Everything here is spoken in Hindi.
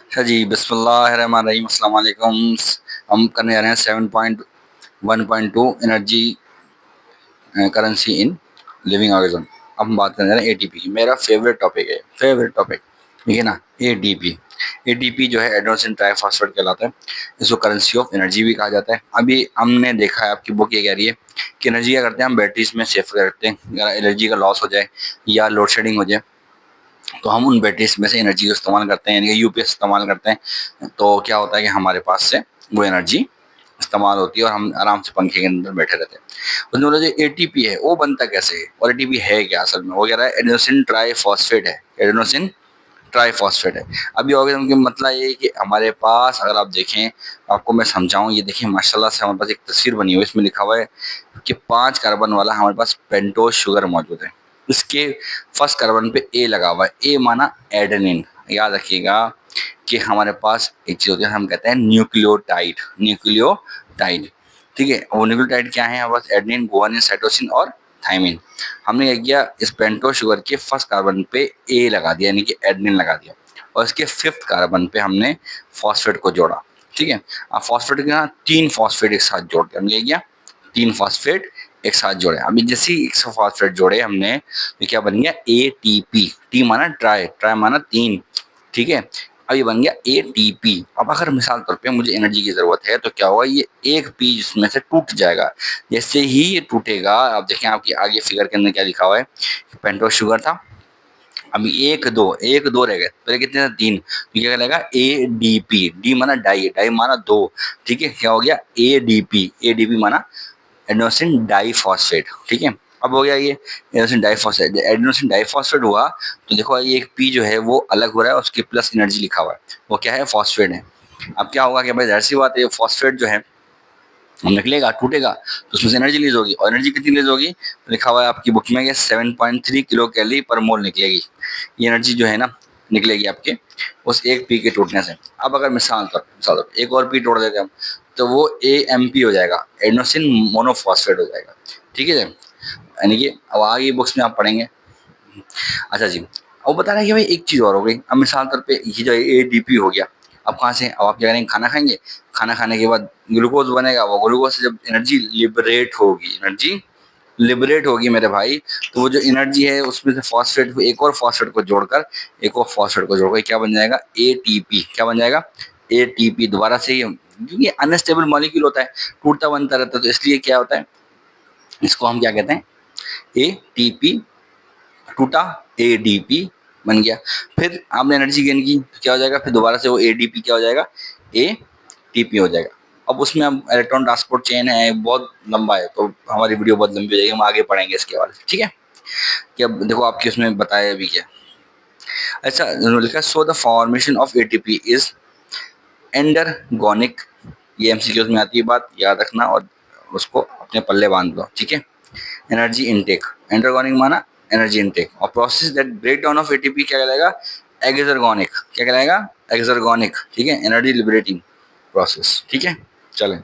अच्छा जी, बिस्मिल्लाहिर्रहमानिर्रहीम, अस्सलाम वालेकुम। हम करने जा रहे हैं 7.1.2 energy currency in living organism. अब हम बात करने जा रहे हैं एटीपी की। मेरा फेवरेट टॉपिक है, फेवरेट टॉपिक, ठीक है ना। एटीपी एटीपी जो है एडेनोसिन ट्राइफॉस्फेट कहलाता है। इसको करेंसी ऑफ एनर्जी भी कहा जाता है। अभी हमने देखा है, आपकी बुक ये कह रही है कि एनर्जी क्या करते हैं हम बैटरीज में सेव करते हैं, अगर एनर्जी का लॉस हो जाए या लोड शेडिंग हो जाए तो हम उन बैटरीज में से एनर्जी को इस्तेमाल करते हैं, यानी कि यूपीएस इस्तेमाल करते हैं। तो क्या होता है कि हमारे पास से वो एनर्जी इस्तेमाल होती है और हम आराम से पंखे के अंदर बैठे रहते हैं। उसने बोला जो एटीपी है वो बनता कैसे है, और एटीपी है क्या असल में। वो कह रहा है एडेनोसिन ट्राइफॉस्फेट है, एडेनोसिन ट्राइफॉस्फेट है। अभी ऑर्गेनिज्म की मतलब ये है कि हमारे पास, अगर आप देखें, आपको मैं समझाऊं, ये देखिए माशाल्लाह से हमारे पास एक तस्वीर बनी हुई है। इसमें लिखा हुआ है कि 5 कार्बन वाला हमारे पास पेंटोज शुगर मौजूद है। इसके फर्स्ट कार्बन पे ए लगा हुआ है, ए माना एडेनिन। याद रखिएगा कि हमारे पास एक चीज होती है, हम कहते हैं न्यूक्लियोटाइड, न्यूक्लियोटाइड, ठीक है। वो न्यूक्लियोटाइड क्या है, हमारे पास एडेनिन, गुआनिन, साइटोसिन और थाइमिन। हमने क्या किया, इस पेंटोज शुगर के फर्स्ट कार्बन पे ए लगा दिया, यानी कि एडेनिन लगा दिया, और इसके फिफ्थ कार्बन पे हमने फॉस्फेट को जोड़ा, ठीक है। अब फॉस्फेट के यहाँ 3 फॉस्फेट एक साथ जोड़ के हमने क्या किया, 3 फॉस्फेट एक साथ जोड़े। अभी जैसे ही 100 फॉस्फेट जोड़े हमने तो क्या बन गया, एटीपी। टी माना ट्राई, ट्राई माना 3, ठीक है। अब ये बन गया एटीपी। अब अगर मिसाल तौर पे मुझे एनर्जी की जरूरत है तो क्या होगा, ये एक पी जिसमें से टूट जाएगा। जैसे ही ये टूटेगा, आप देखें आपकी आगे फिगर के अंदर क्या लिखा हुआ है, पेंटोज शुगर था, अभी एक दो रह गए, पहले कितने थे, 3। तो क्या कहलाएगा, ए डी पी। डी माना डाई, डाई माना 2, ठीक है। क्या हो गया, A D P, A D P माना एडेनोसिन डाइफॉस्फेट, ठीक है। अब हो गया ये एडेनोसिन डाइफॉस्फेट। एडेनोसिन डाइफॉस्फेट हुआ तो देखो ये एक पी जो है वो अलग हो रहा है, उसके प्लस एनर्जी लिखा हुआ है, वो क्या है, फॉस्फेट है। अब क्या होगा कि भाई जाहिर सी बात है, फॉस्फेट जो है वो निकलेगा, टूटेगा, तो उसमें से एनर्जी रिलीज होगी, और एनर्जी कितनी रिलीज होगी, तो लिखा हुआ है आपकी बुक में कि 7.3 किलो कैलोरी पर मोल निकलेगी। ये एनर्जी जो है ना निकलेगी आपके उस एक पी के टूटने से। अब अगर मिसाल एक और पी तोड़ देते हम तो वो ए एम पी हो जाएगा, एडेनोसिन मोनोफॉस्फेट हो जाएगा, ठीक है। यानी कि अब आगे बुक्स में आप पढ़ेंगे। अच्छा जी, अब बता रहे हैं कि भाई एक चीज़ और हो गई। अब मिसाल तौर पे ये जो एडीपी हो गया, अब कहाँ से, अब आप क्या करेंगे, खाना खाएंगे, खाना खाने के बाद ग्लूकोज बनेगा, वो ग्लूकोज से जब एनर्जी लिबरेट होगी, एनर्जी लिबरेट होगी मेरे भाई, तो वो जो एनर्जी है उसमें से फॉस्फेट, एक और फॉस्फेट को जोड़कर, एक और फॉस्फेट को जोड़कर क्या बन जाएगा, एटीपी। क्या बन जाएगा, एटीपी। दोबारा से ये, क्योंकि अनस्टेबल मॉलिक्यूल होता है, टूटता बनता रहता है, तो इसलिए क्या होता है, इसको हम क्या कहते हैं, एटीपी। टूटा, एडीपी बन गया। फिर आपने एनर्जी गेन की तो क्या हो जाएगा, फिर दोबारा से वो एडीपी क्या हो जाएगा, एटीपी हो जाएगा। अब उसमें हम इलेक्ट्रॉन ट्रांसपोर्ट चेन है, बहुत लंबा है, तो हमारी वीडियो बहुत लंबी हो जाएगी, हम आगे पढ़ेंगे इसके बारे में, ठीक है। कि अब देखो आपके उसमें बताया अभी क्या। अच्छा, लिखा so the formation of ATP is endergonic. ये एमसीक्यूज में आती है बात, याद रखना और उसको अपने पल्ले बांध लो, ठीक है। एनर्जी इनटेक, एंडरगोनिक माना एनर्जी इनटेक, और process that break down of ATP क्या कहलाएगा, एक्सर्गोनिक। क्या कहलाएगा, एक्सर्गोनिक, ठीक है, एनर्जी लिबरेटिंग प्रोसेस, ठीक है। चलें।